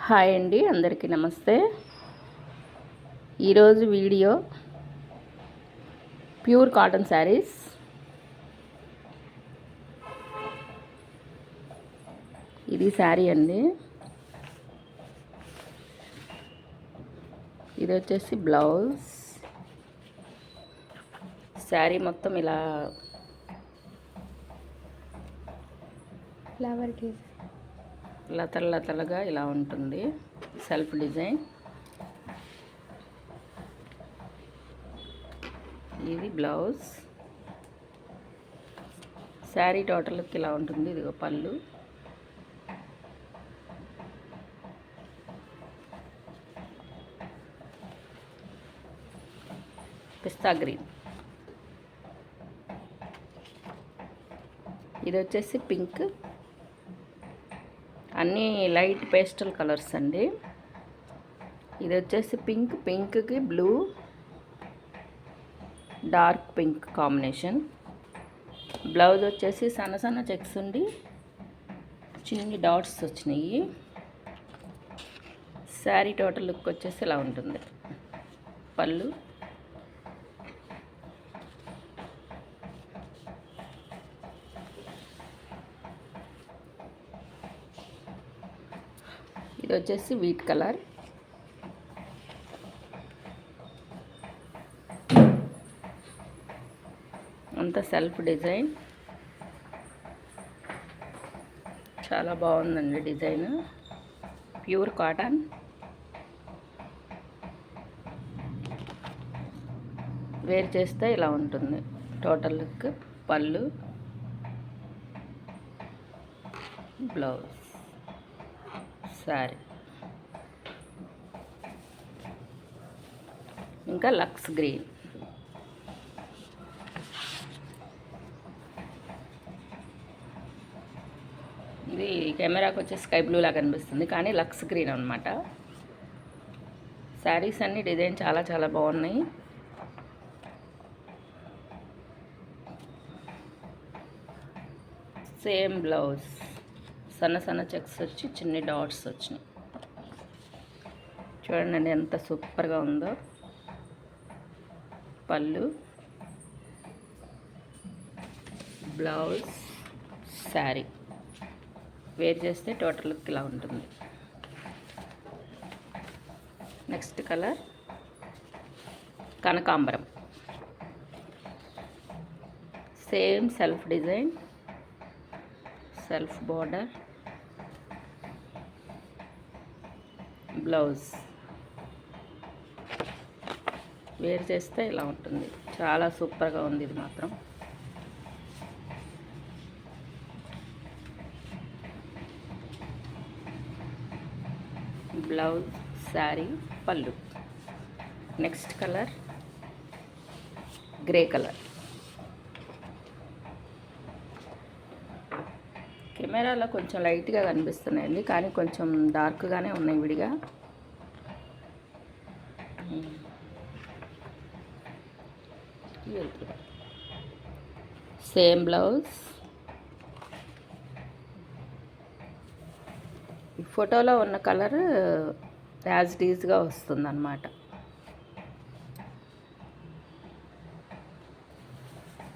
Hi అండి, అందరికీ నమస్తే. ఈరోజు వీడియో ప్యూర్ కాటన్ శారీస్. ఇది శారీ అండి. ఇది వచ్చేసి బ్లౌజ్. శారీ మొత్తం ఇలా ఫ్లవర్ డిజైన్ లతలుగా ఇలా ఉంటుంది. Self design. ఇది బ్లౌజ్. శారీ టోటల్కి ఇలా ఉంటుంది. ఇదిగో పళ్ళు. పిస్తా గ్రీన్. ఇది వచ్చేసి పింక్. అన్నీ లైట్ పేస్టల్ కలర్స్ అండి. ఇది వచ్చేసి పింక్కి blue, dark pink combination. Blouse వచ్చేసి సన్న సన్న చెక్స్ ఉండి చిన్ని డాట్స్ వచ్చినాయి. శారీ టోటల్ లుక్ వచ్చేసి ఇలా ఉంటుంది. పళ్ళు, ఇది వచ్చేసి వీట్ కలర్. అంతా సెల్ఫ్ డిజైన్. చాలా బాగుందండి డిజైన్. Pure cotton. వేర్ చేస్తే ఇలా ఉంటుంది టోటల్ లుక్. పళ్ళు, బ్లౌజ్, శారీ. ఇంకా లక్స్ గ్రీన్. ఇది కెమెరాకి వచ్చే స్కై బ్లూ లాగా కనిపిస్తుంది, కానీ లక్స్ గ్రీన్ అనమాట. శారీస్ అన్ని డిజైన్ చాలా చాలా బాగున్నాయి. సేమ్ బ్లౌజ్, సన్న సన్న చెక్స్ వచ్చి చిన్ని డాట్స్ వచ్చినాయి. చూడండి ఎంత సూపర్గా ఉందో. పళ్ళు, బ్లౌజ్, శారీ. వేర్ చేస్తే టోటల్ లుక్ ఇలా ఉంటుంది. నెక్స్ట్ కలర్ కనకాంబరం. Same self design, self border, blouse. Wear చేస్తే ఇలా ఉంటుంది. చాలా సూపర్గా ఉంది ఇది మాత్రం. బ్లౌజ్, శారీ, పళ్ళు. Next colour grey colour. కెమెరాలో కొంచెం లైట్గా కనిపిస్తున్నాయండి, కానీ కొంచెం డార్క్గానే ఉన్నాయి విడిగా. Same blouse. ఈ ఫోటోలో ఉన్న కలర్ యాజ్ ఇట్ ఈజ్గా వస్తుంది అన్నమాట.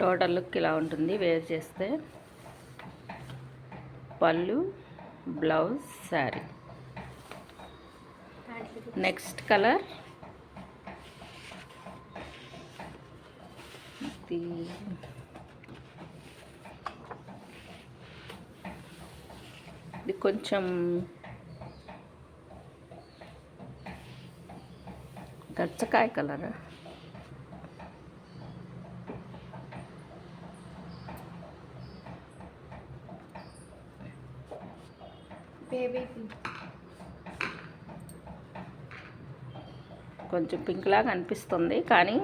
టోటల్ లుక్ ఇలా ఉంటుంది వేర్ చేస్తే. పళ్ళు, బ్లౌజ్, శారీ. నెక్స్ట్ కలర్ ఇది కొంచెం గచ్చకాయ కలర్. Baby pink. కొంచెం పింక్ లాగా అనిపిస్తుంది, కానీ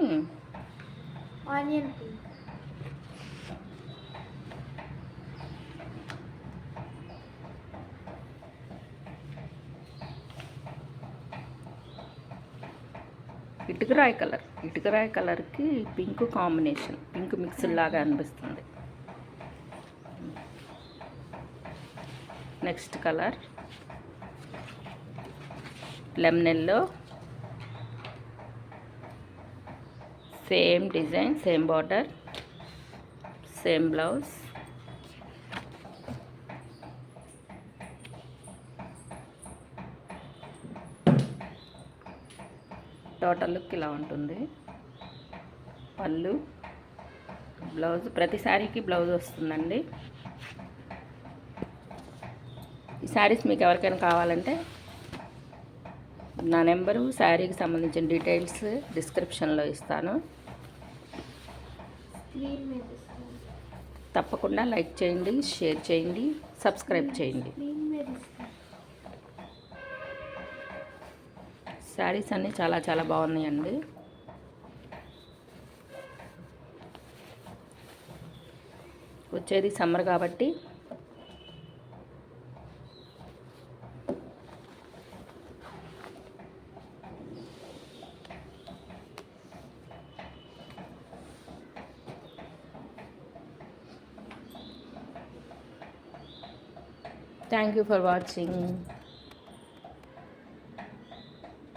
ఆనియన్ పింక్. ఇటుకరాయి కలర్కి పింక్ కాంబినేషన్. పింక్ మిక్స్ లాగా అనిపిస్తుంది. Next colour lemon yellow same design, same border, same blouse. Total look ఇలా ఉంటుంది. పళ్ళు, బ్లౌజ్, ప్రతి శారీకి బ్లౌజ్ వస్తుందండి. ఈ శారీస్ మీకు ఎవరికైనా కావాలంటే నా నెంబరు, శారీకి సంబంధించిన డీటెయిల్స్ డిస్క్రిప్షన్లో ఇస్తాను. స్క్రీన్ మీద ఇస్తాను. తప్పకుండా లైక్ చేయండి, షేర్ చేయండి, సబ్స్క్రైబ్ చేయండి. స్క్రీన్ మీద ఇస్తాను. శారీస్ అన్నీ చాలా చాలా బాగున్నాయండి. వచ్చేది సమ్మర్ కాబట్టి థ్యాంక్ యూ ఫర్ వాచింగ్.